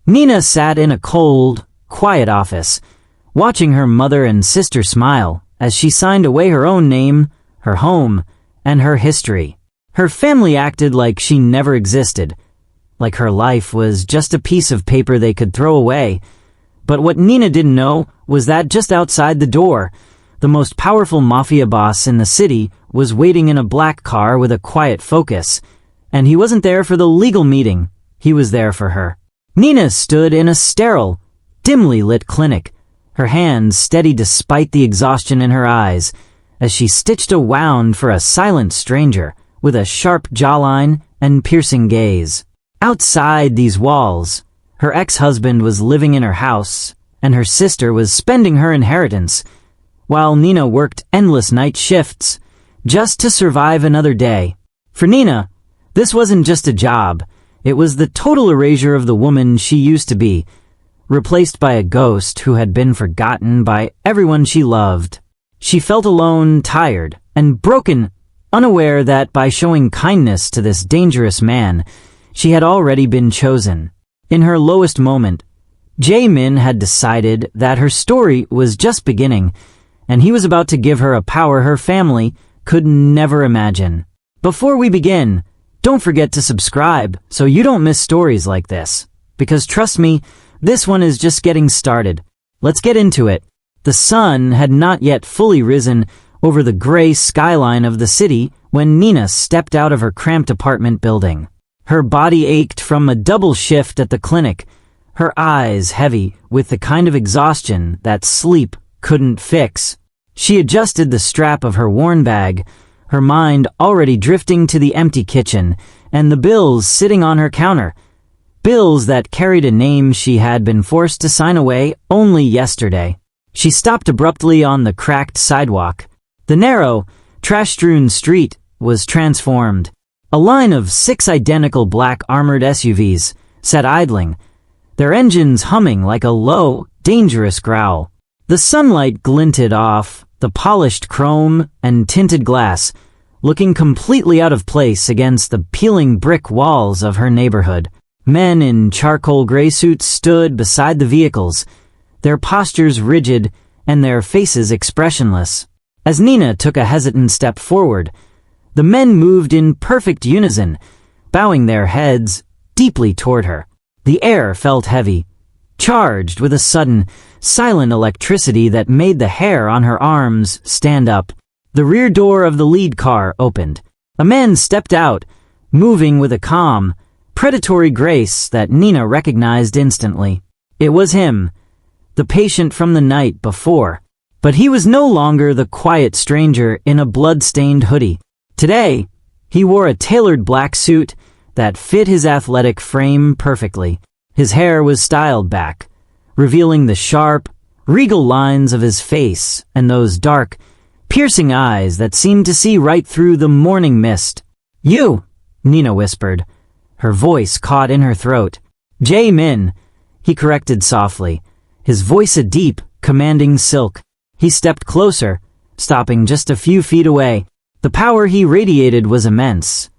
Nina sat in a cold, quiet office, watching her mother and sister smile as she signed away her own name, her home, and her history. Her family acted like she never existed, like her life was just a piece of paper they could throw away. But what Nina didn't know was that just outside the door, the most powerful mafia boss in the city was waiting in a black car with a quiet Focus, and he wasn't there for the legal meeting, he was there for her. Nina stood in a sterile, dimly lit clinic, her hands steady despite the exhaustion in her eyes, as she stitched a wound for a silent stranger with a sharp jawline and piercing gaze. Outside these walls, her ex-husband was living in her house, and her sister was spending her inheritance, while Nina worked endless night shifts just to survive another day. For Nina, this wasn't just a job, it was the total erasure of the woman she used to be, replaced by a ghost who had been forgotten by everyone she loved. She felt alone, tired, and broken, unaware that by showing kindness to this dangerous man, she had already been chosen. In her lowest moment, Jae-min had decided that her story was just beginning, and he was about to give her a power her family could never imagine. Before we begin, don't forget to subscribe so you don't miss stories like this, because trust me, this one is just getting started. Let's get into it. The sun had not yet fully risen over the gray skyline of the city when Nina stepped out of her cramped apartment building. Her body ached from a double shift at the clinic, her eyes heavy with the kind of exhaustion that sleep couldn't fix. She adjusted the strap of her worn bag, her mind already drifting to the empty kitchen and the bills sitting on her counter. Bills that carried a name she had been forced to sign away only yesterday. She stopped abruptly on the cracked sidewalk. The narrow, trash-strewn street was transformed. A line of 6 identical black armored SUVs sat idling, their engines humming like a low, dangerous growl. The sunlight glinted off the polished chrome and tinted glass, looking completely out of place against the peeling brick walls of her neighborhood. Men in charcoal gray suits stood beside the vehicles, their postures rigid and their faces expressionless. As Nina took a hesitant step forward, the men moved in perfect unison, bowing their heads deeply toward her. The air felt heavy, charged with a sudden, silent electricity that made the hair on her arms stand up. The rear door of the lead car opened. A man stepped out, moving with a calm, predatory grace that Nina recognized instantly. It was him, the patient from the night before. But he was no longer the quiet stranger in a blood-stained hoodie. Today, he wore a tailored black suit that fit his athletic frame perfectly. His hair was styled back, revealing the sharp, regal lines of his face and those dark, piercing eyes that seemed to see right through the morning mist. "You," Nina whispered, her voice caught in her throat. "Jae-min," he corrected softly, his voice a deep, commanding silk. He stepped closer, stopping just a few feet away. The power he radiated was immense.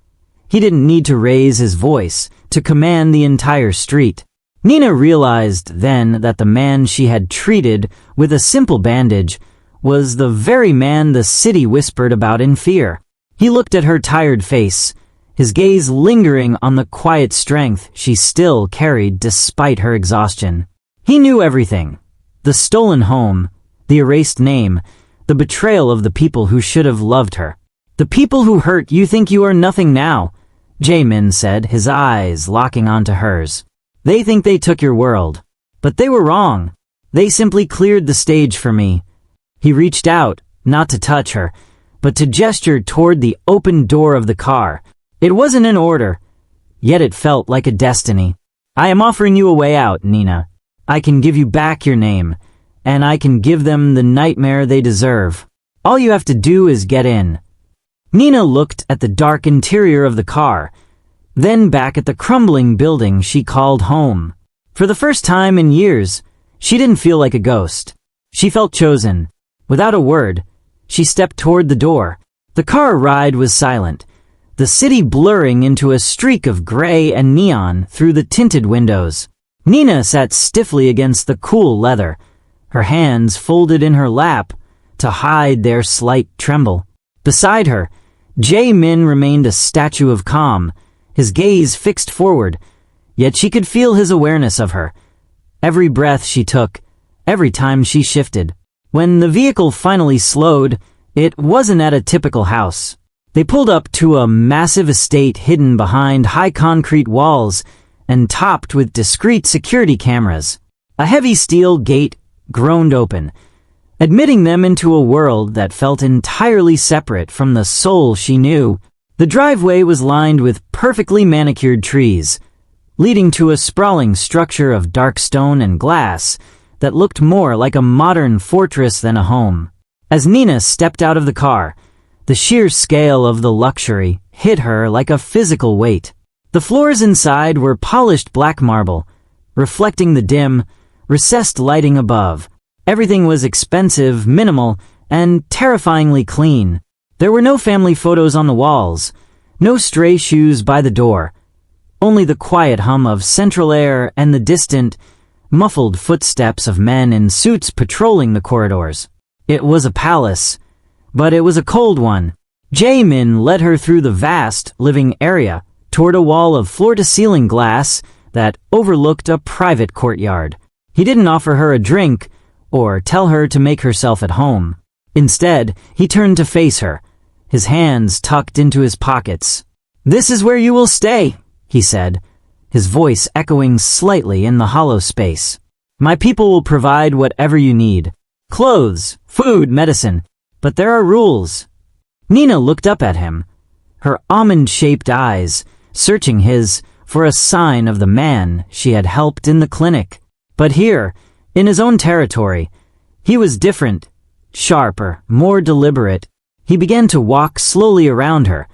He didn't need to raise his voice to command the entire street. Nina realized then that the man she had treated with a simple bandage was the very man the city whispered about in fear. He looked at her tired face, his gaze lingering on the quiet strength she still carried despite her exhaustion. He knew everything. The stolen home, the erased name, the betrayal of the people who should have loved her. "The people who hurt you think you are nothing now," Jae-min said, his eyes locking onto hers. "They think they took your world. But they were wrong. They simply cleared the stage for me." He reached out, not to touch her, but to gesture toward the open door of the car. It wasn't an order, yet it felt like a destiny. "I am offering you a way out, Nina. I can give you back your name, and I can give them the nightmare they deserve. All you have to do is get in." Nina looked at the dark interior of the car, then back at the crumbling building she called home. For the first time in years, she didn't feel like a ghost. She felt chosen. Without a word, she stepped toward the door. The car ride was silent, the city blurring into a streak of gray and neon through the tinted windows. Nina sat stiffly against the cool leather, her hands folded in her lap to hide their slight tremble. Beside her, Jae-min remained a statue of calm, his gaze fixed forward, yet she could feel his awareness of her. Every breath she took, every time she shifted. When the vehicle finally slowed, it wasn't at a typical house. They pulled up to a massive estate hidden behind high concrete walls and topped with discreet security cameras. A heavy steel gate groaned open, admitting them into a world that felt entirely separate from the soul she knew. The driveway was lined with perfectly manicured trees, leading to a sprawling structure of dark stone and glass that looked more like a modern fortress than a home. As Nina stepped out of the car, the sheer scale of the luxury hit her like a physical weight. The floors inside were polished black marble, reflecting the dim, recessed lighting above. Everything was expensive, minimal, and terrifyingly clean. There were no family photos on the walls, no stray shoes by the door, only the quiet hum of central air and the distant, muffled footsteps of men in suits patrolling the corridors. It was a palace, but it was a cold one. Jae-min led her through the vast living area toward a wall of floor-to-ceiling glass that overlooked a private courtyard. He didn't offer her a drink or tell her to make herself at home. Instead, he turned to face her, his hands tucked into his pockets. "This is where you will stay," he said, his voice echoing slightly in the hollow space. "My people will provide whatever you need. Clothes, food, medicine. But there are rules." Nina looked up at him, her almond-shaped eyes searching his for a sign of the man she had helped in the clinic. But here, in his own territory, he was different, sharper, more deliberate. He began to walk slowly around her,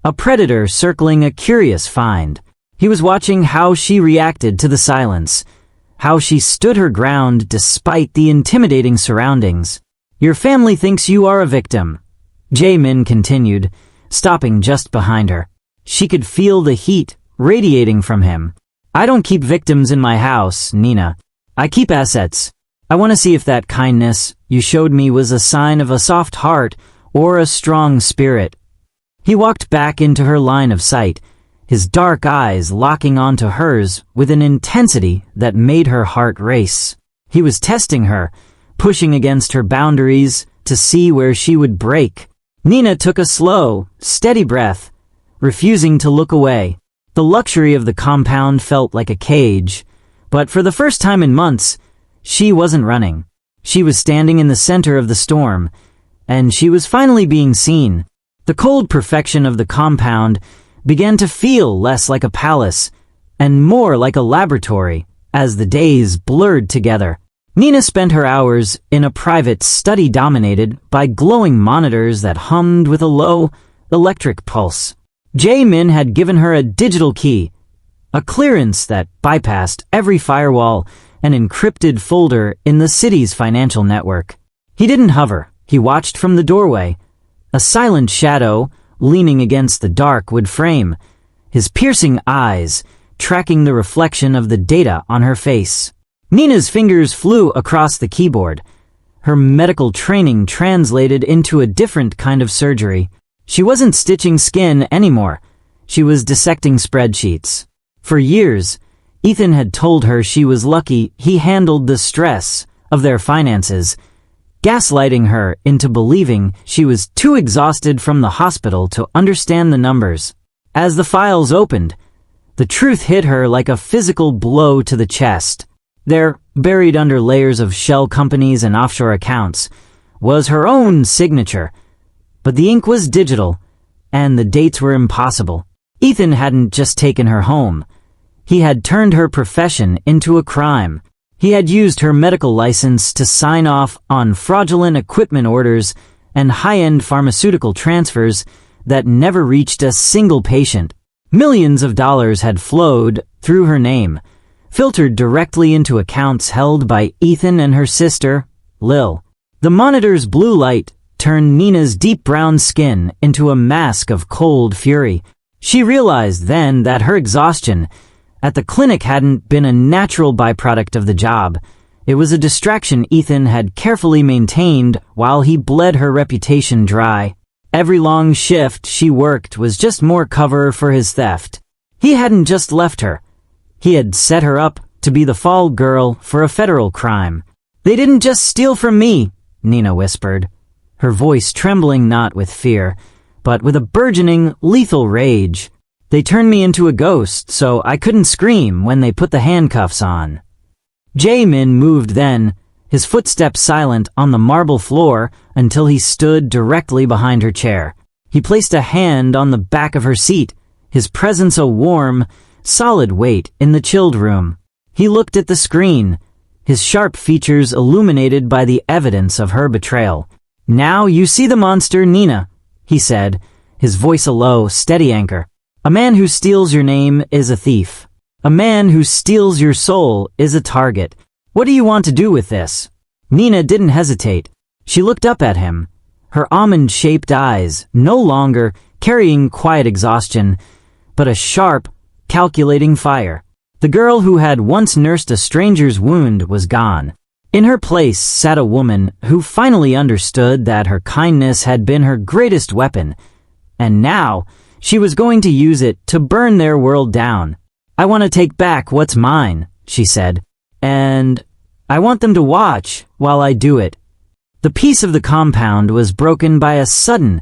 a predator circling a curious find. He was watching how she reacted to the silence, how she stood her ground despite the intimidating surroundings. "Your family thinks you are a victim," Jae-min continued, stopping just behind her. She could feel the heat radiating from him. "I don't keep victims in my house, Nina. I keep assets. I want to see if that kindness you showed me was a sign of a soft heart or a strong spirit." He walked back into her line of sight, his dark eyes locking onto hers with an intensity that made her heart race. He was testing her, pushing against her boundaries to see where she would break. Nina took a slow, steady breath, refusing to look away. The luxury of the compound felt like a cage, but for the first time in months, she wasn't running. She was standing in the center of the storm, and she was finally being seen. The cold perfection of the compound began to feel less like a palace and more like a laboratory as the days blurred together. Nina spent her hours in a private study dominated by glowing monitors that hummed with a low, electric pulse. Jae-min had given her a digital key, a clearance that bypassed every firewall and encrypted folder in the city's financial network. He didn't hover. He watched from the doorway, a silent shadow leaning against the dark wood frame, his piercing eyes tracking the reflection of the data on her face. Nina's fingers flew across the keyboard, her medical training translated into a different kind of surgery. She wasn't stitching skin anymore. She was dissecting spreadsheets. For years, Ethan had told her she was lucky he handled the stress of their finances, gaslighting her into believing she was too exhausted from the hospital to understand the numbers. As the files opened, the truth hit her like a physical blow to the chest. There, buried under layers of shell companies and offshore accounts, was her own signature. But the ink was digital, and the dates were impossible. Ethan hadn't just taken her home. He had turned her profession into a crime. He had used her medical license to sign off on fraudulent equipment orders and high-end pharmaceutical transfers that never reached a single patient. Millions of dollars had flowed through her name, filtered directly into accounts held by Ethan and her sister, Lil. The monitor's blue light turned Nina's deep brown skin into a mask of cold fury. She realized then that her exhaustion at the clinic hadn't been a natural byproduct of the job. It was a distraction Ethan had carefully maintained while he bled her reputation dry. Every long shift she worked was just more cover for his theft. He hadn't just left her. He had set her up to be the fall girl for a federal crime. "They didn't just steal from me," Nina whispered, her voice trembling not with fear, but with a burgeoning, lethal rage. "They turned me into a ghost, so I couldn't scream when they put the handcuffs on." Jae-min moved then, his footsteps silent on the marble floor until he stood directly behind her chair. He placed a hand on the back of her seat, his presence a warm, solid weight in the chilled room. He looked at the screen, his sharp features illuminated by the evidence of her betrayal. "Now you see the monster, Nina," he said, his voice a low, steady anchor. "A man who steals your name is a thief. A man who steals your soul is a target. What do you want to do with this?" Nina didn't hesitate. She looked up at him, her almond-shaped eyes no longer carrying quiet exhaustion, but a sharp, calculating fire. The girl who had once nursed a stranger's wound was gone. In her place sat a woman who finally understood that her kindness had been her greatest weapon, and now she was going to use it to burn their world down. "I want to take back what's mine," she said, "and I want them to watch while I do it." The peace of the compound was broken by a sudden,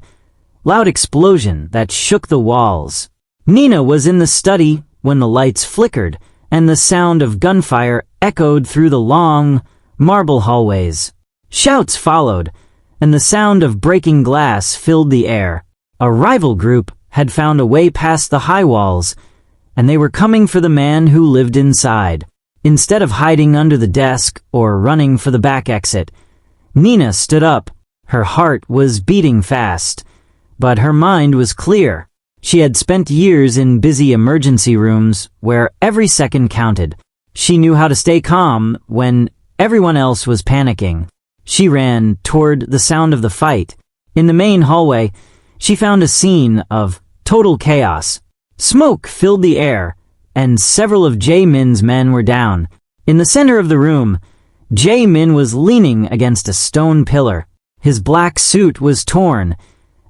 loud explosion that shook the walls. Nina was in the study when the lights flickered and the sound of gunfire echoed through the long, marble hallways. Shouts followed, and the sound of breaking glass filled the air. A rival group had found a way past the high walls, and they were coming for the man who lived inside. Instead of hiding under the desk or running for the back exit, Nina stood up. Her heart was beating fast, but her mind was clear. She had spent years in busy emergency rooms where every second counted. She knew how to stay calm when everyone else was panicking. She ran toward the sound of the fight. In the main hallway, she found a scene of total chaos. Smoke filled the air, and several of Jae-min's men were down. In the center of the room, Jae-min was leaning against a stone pillar. His black suit was torn,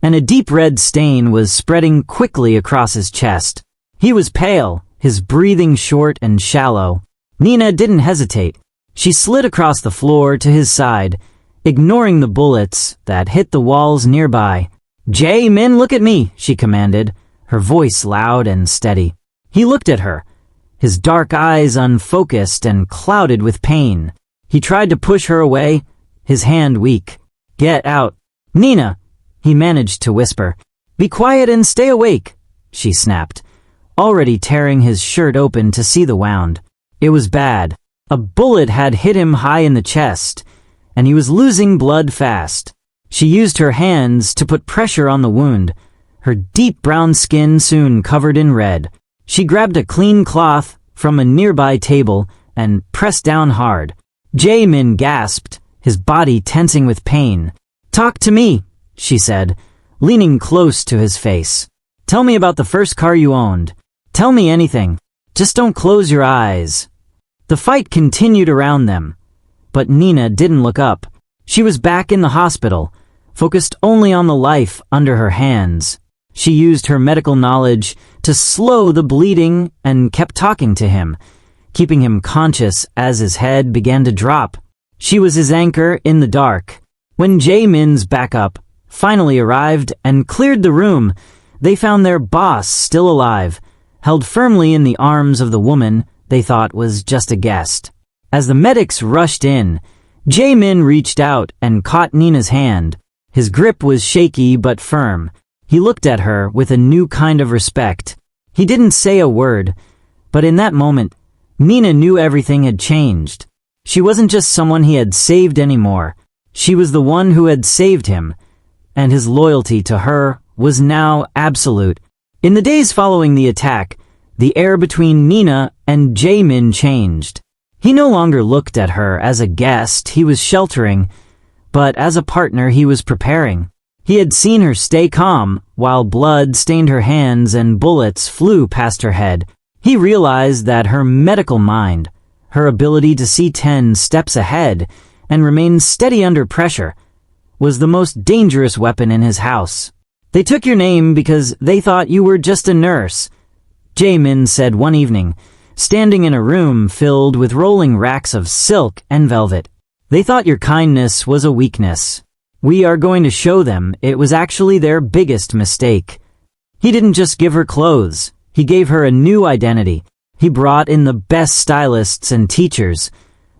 and a deep red stain was spreading quickly across his chest. He was pale, his breathing short and shallow. Nina didn't hesitate. She slid across the floor to his side, ignoring the bullets that hit the walls nearby. "Jae-min, look at me," she commanded, her voice loud and steady. He looked at her, his dark eyes unfocused and clouded with pain. He tried to push her away, his hand weak. "Get out." "Nina," he managed to whisper. "Be quiet and stay awake," she snapped, already tearing his shirt open to see the wound. It was bad. A bullet had hit him high in the chest, and he was losing blood fast. She used her hands to put pressure on the wound, her deep brown skin soon covered in red. She grabbed a clean cloth from a nearby table and pressed down hard. Jae-min gasped, his body tensing with pain. "Talk to me," she said, leaning close to his face. "Tell me about the first car you owned. Tell me anything. Just don't close your eyes." The fight continued around them, but Nina didn't look up. She was back in the hospital, focused only on the life under her hands. She used her medical knowledge to slow the bleeding and kept talking to him, keeping him conscious as his head began to drop. She was his anchor in the dark. When Jae-min's backup finally arrived and cleared the room, they found their boss still alive, held firmly in the arms of the woman they thought was just a guest. As the medics rushed in, Jae-min reached out and caught Nina's hand. His grip was shaky but firm. He looked at her with a new kind of respect. He didn't say a word, but in that moment, Nina knew everything had changed. She wasn't just someone he had saved anymore. She was the one who had saved him, and his loyalty to her was now absolute. In the days following the attack, the air between Nina and Jae-min changed. He no longer looked at her as a guest he was sheltering, but as a partner he was preparing. He had seen her stay calm while blood stained her hands and bullets flew past her head. He realized that her medical mind, her ability to see 10 steps ahead and remain steady under pressure, was the most dangerous weapon in his house. "They took your name because they thought you were just a nurse," Jae-min said one evening, standing in a room filled with rolling racks of silk and velvet. "They thought your kindness was a weakness. We are going to show them it was actually their biggest mistake." He didn't just give her clothes, he gave her a new identity. He brought in the best stylists and teachers,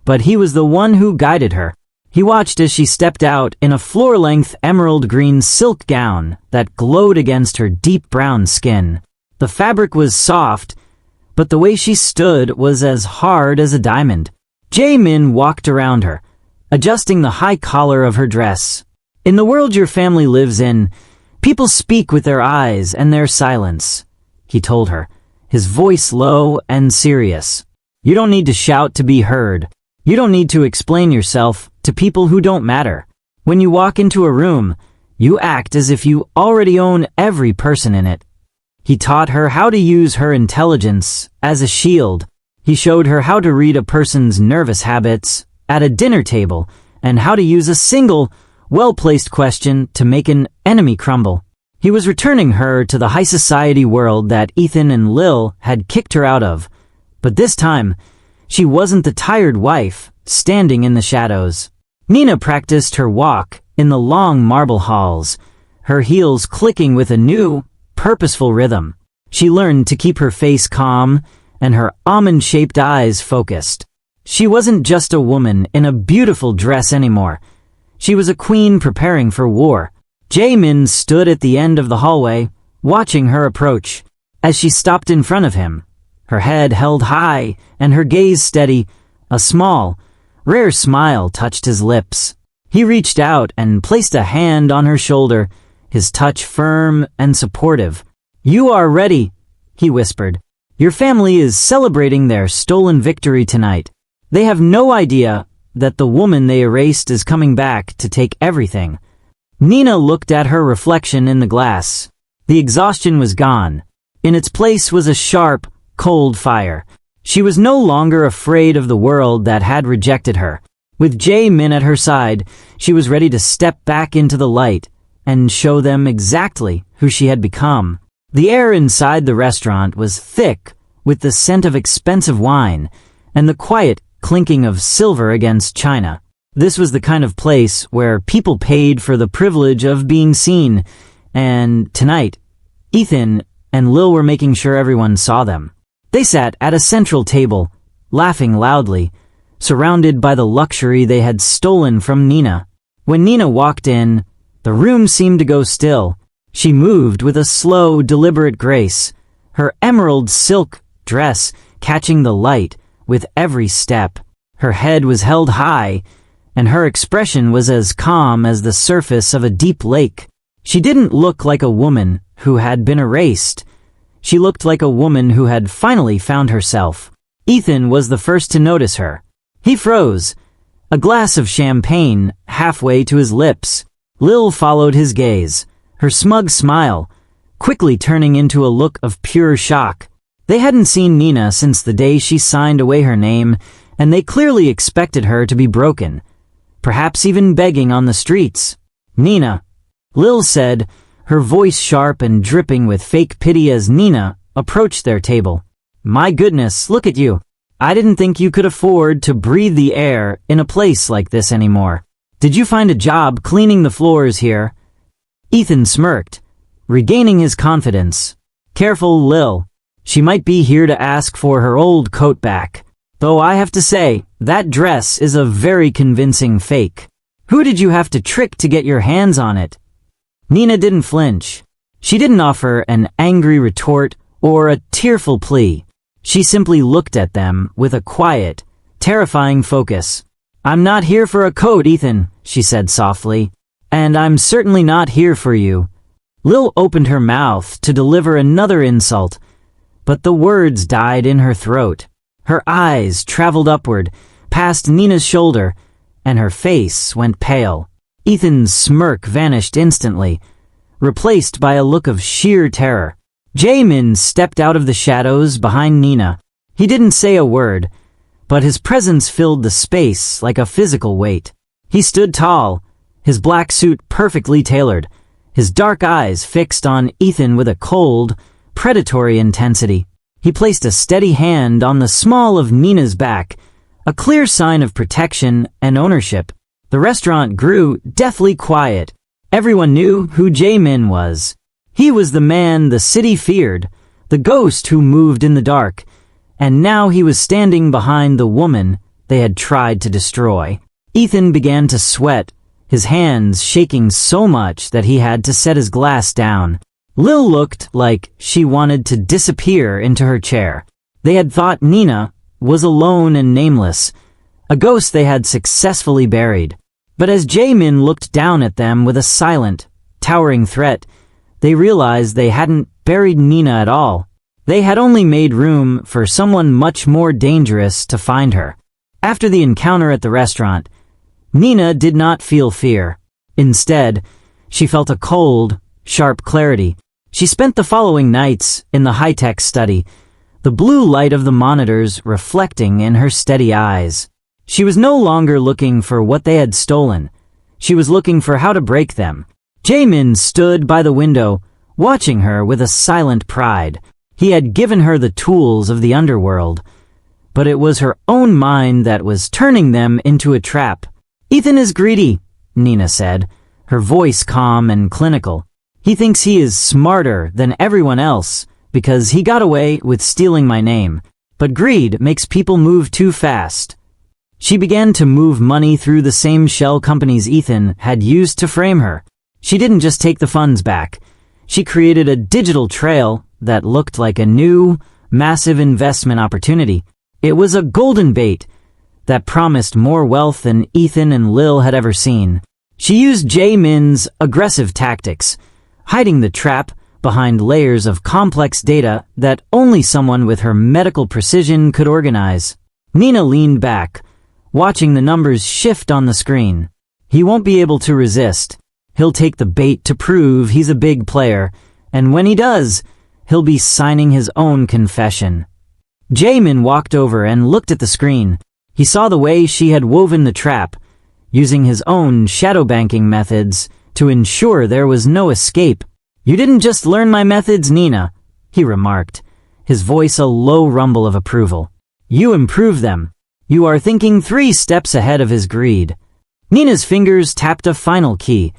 but he was the one who guided her. He watched as she stepped out in a floor-length emerald green silk gown that glowed against her deep brown skin. The fabric was soft, but the way she stood was as hard as a diamond. Jae-min walked around her, adjusting the high collar of her dress. "In the world your family lives in, people speak with their eyes and their silence," he told her, his voice low and serious. "You don't need to shout to be heard. You don't need to explain yourself to people who don't matter. When you walk into a room, you act as if you already own every person in it." He taught her how to use her intelligence as a shield. He showed her how to read a person's nervous habits at a dinner table and how to use a single, well-placed question to make an enemy crumble. He was returning her to the high society world that Ethan and Lil had kicked her out of, but this time, she wasn't the tired wife standing in the shadows. Nina practiced her walk in the long marble halls, her heels clicking with a new, purposeful rhythm. She learned to keep her face calm and her almond-shaped eyes focused. She wasn't just a woman in a beautiful dress anymore. She was a queen preparing for war. Jae-min stood at the end of the hallway, watching her approach. As she stopped in front of him, her head held high and her gaze steady, a small, rare smile touched his lips. He reached out and placed a hand on her shoulder, his touch firm and supportive. "You are ready," he whispered. "Your family is celebrating their stolen victory tonight. They have no idea that the woman they erased is coming back to take everything." Nina looked at her reflection in the glass. The exhaustion was gone. In its place was a sharp, cold fire. She was no longer afraid of the world that had rejected her. With Jae-min at her side, she was ready to step back into the light and show them exactly who she had become. The air inside the restaurant was thick with the scent of expensive wine and the quiet clinking of silver against china. This was the kind of place where people paid for the privilege of being seen, and tonight, Ethan and Lil were making sure everyone saw them. They sat at a central table, laughing loudly, surrounded by the luxury they had stolen from Nina. When Nina walked in, the room seemed to go still. She moved with a slow, deliberate grace, her emerald silk dress catching the light with every step. Her head was held high, and her expression was as calm as the surface of a deep lake. She didn't look like a woman who had been erased. She looked like a woman who had finally found herself. Ethan was the first to notice her. He froze, a glass of champagne halfway to his lips. Lil followed his gaze, her smug smile quickly turning into a look of pure shock. They hadn't seen Nina since the day she signed away her name, and they clearly expected her to be broken, perhaps even begging on the streets. "Nina," Lil said, her voice sharp and dripping with fake pity as Nina approached their table. "My goodness, look at you. I didn't think you could afford to breathe the air in a place like this anymore. Did you find a job cleaning the floors here?" Ethan smirked, regaining his confidence. "Careful, Lil. She might be here to ask for her old coat back. Though I have to say, that dress is a very convincing fake. Who did you have to trick to get your hands on it?" Nina didn't flinch. She didn't offer an angry retort or a tearful plea. She simply looked at them with a quiet, terrifying focus. "I'm not here for a coat, Ethan," she said softly. "And I'm certainly not here for you." Lil opened her mouth to deliver another insult, but the words died in her throat. Her eyes traveled upward, past Nina's shoulder, and her face went pale. Ethan's smirk vanished instantly, replaced by a look of sheer terror. Jaemin stepped out of the shadows behind Nina. He didn't say a word, but his presence filled the space like a physical weight. He stood tall, his black suit perfectly tailored, his dark eyes fixed on Ethan with a cold, predatory intensity. He placed a steady hand on the small of Nina's back, a clear sign of protection and ownership. The restaurant grew deathly quiet. Everyone knew who Jaemin was. He was the man the city feared, the ghost who moved in the dark, and now he was standing behind the woman they had tried to destroy. Ethan began to sweat, his hands shaking so much that he had to set his glass down. Lil looked like she wanted to disappear into her chair. They had thought Nina was alone and nameless, a ghost they had successfully buried. But as Jaemin looked down at them with a silent, towering threat, they realized they hadn't buried Nina at all. They had only made room for someone much more dangerous to find her. After the encounter at the restaurant, Nina did not feel fear. Instead, she felt a cold, sharp clarity. She spent the following nights in the high-tech study, the blue light of the monitors reflecting in her steady eyes. She was no longer looking for what they had stolen. She was looking for how to break them. Jaemin stood by the window, watching her with a silent pride. He had given her the tools of the underworld, but it was her own mind that was turning them into a trap. "Ethan is greedy," Nina said, her voice calm and clinical. "He thinks he is smarter than everyone else because he got away with stealing my name. But greed makes people move too fast." She began to move money through the same shell companies Ethan had used to frame her. She didn't just take the funds back. She created a digital trail that looked like a new, massive investment opportunity. It was a golden bait that promised more wealth than Ethan and Lil had ever seen. She used Jaemin's aggressive tactics, hiding the trap behind layers of complex data that only someone with her medical precision could organize. Nina leaned back, watching the numbers shift on the screen. He won't be able to resist. He'll take the bait to prove he's a big player, and when he does, he'll be signing his own confession. Jaemin walked over and looked at the screen. He saw the way she had woven the trap, using his own shadow banking methods to ensure there was no escape. "You didn't just learn my methods, Nina," he remarked, his voice a low rumble of approval. "You improved them. You are thinking 3 steps ahead of his greed." Nina's fingers tapped a final key,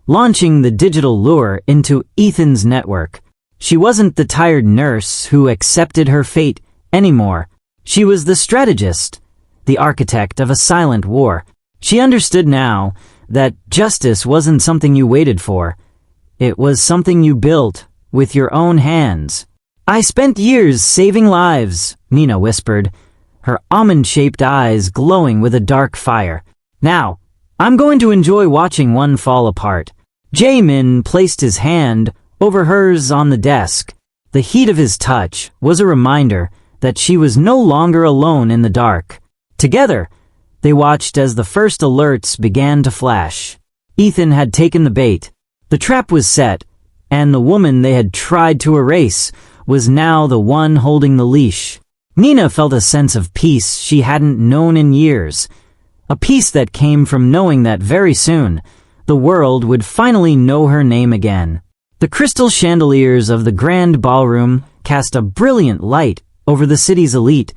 launching the digital lure into Ethan's network. She wasn't the tired nurse who accepted her fate anymore. She was the strategist, the architect of a silent war. She understood now that justice wasn't something you waited for. It was something you built with your own hands. "I spent years saving lives," Nina whispered, her almond-shaped eyes glowing with a dark fire. "Now, I'm going to enjoy watching one fall apart." Jaemin placed his hand over hers on the desk. The heat of his touch was a reminder that she was no longer alone in the dark. Together, they watched as the first alerts began to flash. Ethan had taken the bait. The trap was set, and the woman they had tried to erase was now the one holding the leash. Nina felt a sense of peace she hadn't known in years, a peace that came from knowing that very soon, the world would finally know her name again. The crystal chandeliers of the grand ballroom cast a brilliant light over the city's elite,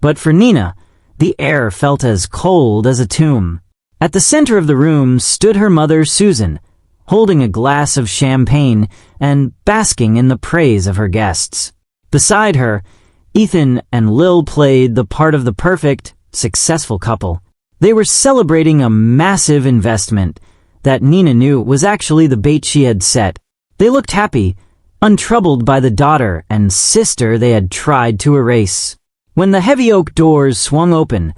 but for Nina, the air felt as cold as a tomb. At the center of the room stood her mother, Susan, holding a glass of champagne and basking in the praise of her guests. Beside her, Ethan and Lil played the part of the perfect, successful couple. They were celebrating a massive investment that Nina knew was actually the bait she had set. They looked happy, untroubled by the daughter and sister they had tried to erase. When the heavy oak doors swung open,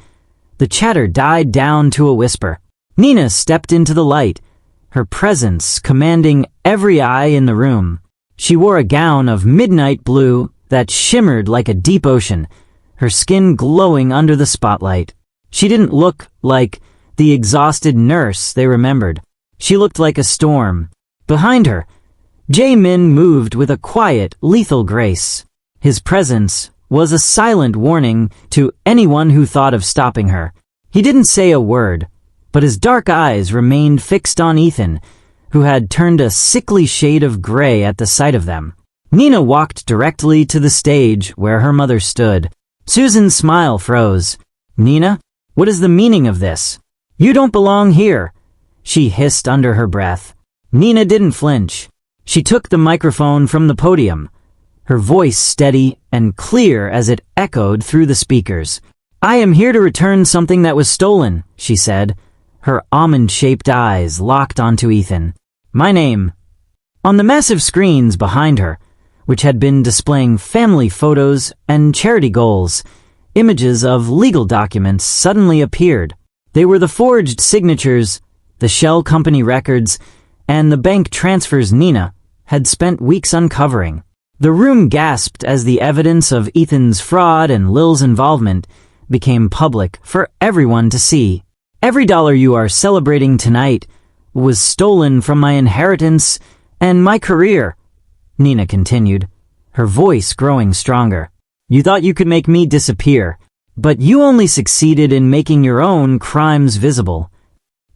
the chatter died down to a whisper. Nina stepped into the light, her presence commanding every eye in the room. She wore a gown of midnight blue that shimmered like a deep ocean, her skin glowing under the spotlight. She didn't look like the exhausted nurse they remembered. She looked like a storm. Behind her, Jae-min moved with a quiet, lethal grace. His presence was a silent warning to anyone who thought of stopping her. He didn't say a word, but his dark eyes remained fixed on Ethan, who had turned a sickly shade of gray at the sight of them. Nina walked directly to the stage where her mother stood. Susan's smile froze. "Nina, what is the meaning of this? You don't belong here," she hissed under her breath. Nina didn't flinch. She took the microphone from the podium, her voice steady and clear as it echoed through the speakers. "I am here to return something that was stolen," she said, her almond-shaped eyes locked onto Ethan. "My name." On the massive screens behind her, which had been displaying family photos and charity goals, images of legal documents suddenly appeared. They were the forged signatures, the shell company records, and the bank transfers Nina had spent weeks uncovering. The room gasped as the evidence of Ethan's fraud and Lil's involvement became public for everyone to see. "Every dollar you are celebrating tonight was stolen from my inheritance and my career," Nina continued, her voice growing stronger. "You thought you could make me disappear, but you only succeeded in making your own crimes visible."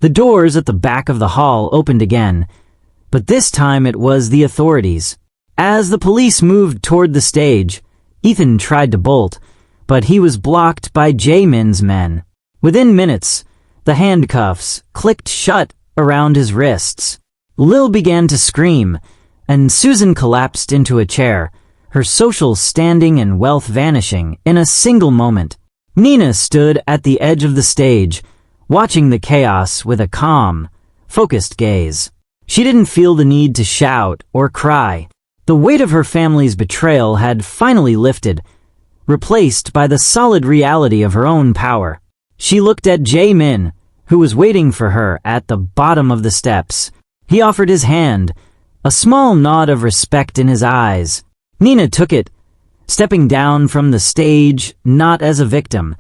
The doors at the back of the hall opened again, but this time it was the authorities. As the police moved toward the stage, Ethan tried to bolt, but he was blocked by Jae-min's men. Within minutes, the handcuffs clicked shut around his wrists. Lil began to scream, and Susan collapsed into a chair, her social standing and wealth vanishing in a single moment. Nina stood at the edge of the stage, watching the chaos with a calm, focused gaze. She didn't feel the need to shout or cry. The weight of her family's betrayal had finally lifted, replaced by the solid reality of her own power. She looked at Jae-min, who was waiting for her at the bottom of the steps. He offered his hand, a small nod of respect in his eyes. Nina took it, stepping down from the stage not as a victim,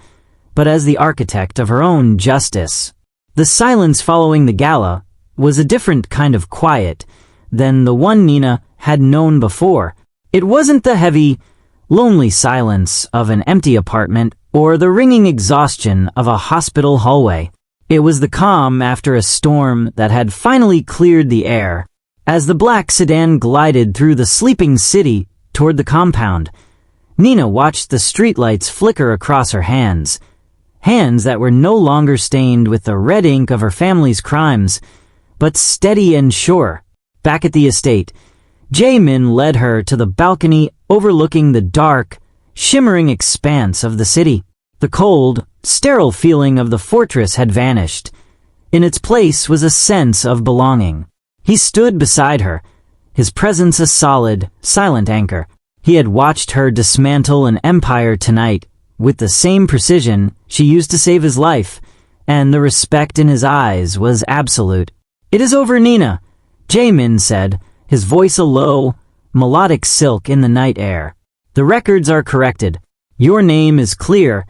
but as the architect of her own justice. The silence following the gala was a different kind of quiet than the one Nina had known before. It wasn't the heavy, lonely silence of an empty apartment or the ringing exhaustion of a hospital hallway. It was the calm after a storm that had finally cleared the air. As the black sedan glided through the sleeping city toward the compound, Nina watched the streetlights flicker across her hands that were no longer stained with the red ink of her family's crimes, but steady and sure. Back at the estate, Jae-min led her to the balcony overlooking the dark, shimmering expanse of the city. The cold, sterile feeling of the fortress had vanished. In its place was a sense of belonging. He stood beside her, his presence a solid, silent anchor. He had watched her dismantle an empire tonight with the same precision she used to save his life, and the respect in his eyes was absolute. "It is over, Nina," Jae-min said, his voice a low, melodic silk in the night air. "The records are corrected. Your name is clear,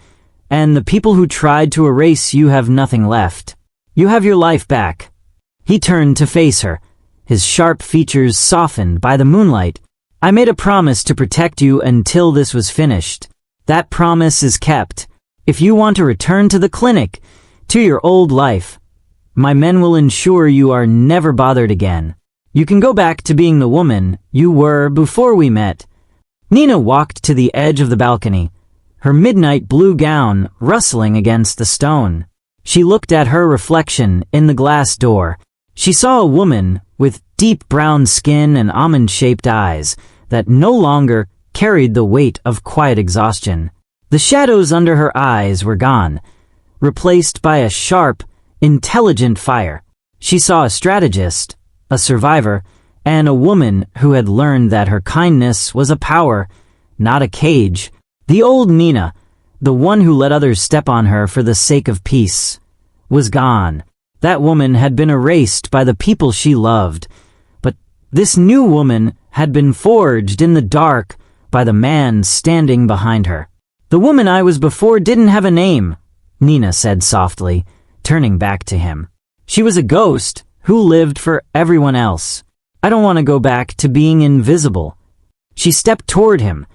and the people who tried to erase you have nothing left. You have your life back." He turned to face her, his sharp features softened by the moonlight. "I made a promise to protect you until this was finished. That promise is kept. If you want to return to the clinic, to your old life, my men will ensure you are never bothered again. You can go back to being the woman you were before we met." Nina walked to the edge of the balcony, her midnight blue gown rustling against the stone. She looked at her reflection in the glass door. She saw a woman with deep brown skin and almond-shaped eyes that no longer carried the weight of quiet exhaustion. The shadows under her eyes were gone, replaced by a sharp, intelligent fire. She saw a strategist, a survivor, and a woman who had learned that her kindness was a power, not a cage. The old Nina, the one who let others step on her for the sake of peace, was gone. That woman had been erased by the people she loved, but this new woman had been forged in the dark by the man standing behind her. "The woman I was before didn't have a name," Nina said softly, turning back to him. "She was a ghost who lived for everyone else. I don't want to go back to being invisible." She stepped toward him,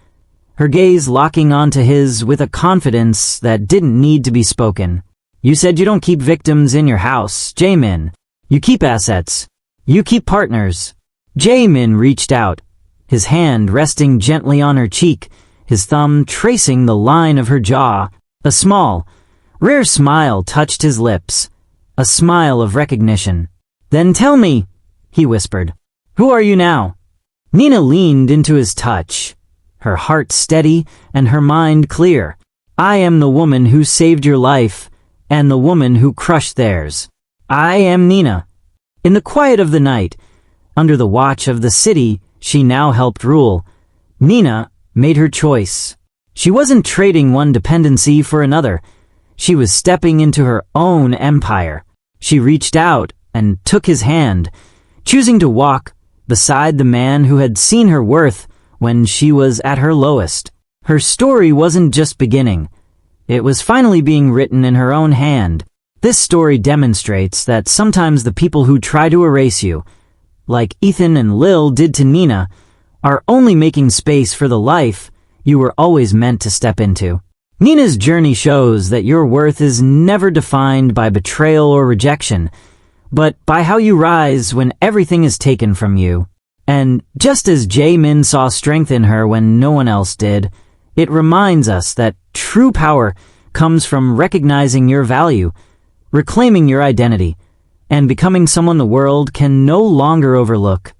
her gaze locking onto his with a confidence that didn't need to be spoken. "You said you don't keep victims in your house, Jaemin. You keep assets. You keep partners." Jaemin reached out, his hand resting gently on her cheek, his thumb tracing the line of her jaw. A small, rare smile touched his lips, a smile of recognition. "Then tell me," he whispered, "who are you now?" Nina leaned into his touch, her heart steady and her mind clear. "I am the woman who saved your life and the woman who crushed theirs. I am Nina." In the quiet of the night, under the watch of the city she now helped rule, Nina made her choice. She wasn't trading one dependency for another. She was stepping into her own empire. She reached out and took his hand, choosing to walk beside the man who had seen her worth when she was at her lowest. Her story wasn't just beginning. It was finally being written in her own hand. This story demonstrates that sometimes the people who try to erase you, like Ethan and Lil did to Nina, are only making space for the life you were always meant to step into. Nina's journey shows that your worth is never defined by betrayal or rejection, but by how you rise when everything is taken from you. And just as Jaemin saw strength in her when no one else did, it reminds us that true power comes from recognizing your value, reclaiming your identity, and becoming someone the world can no longer overlook.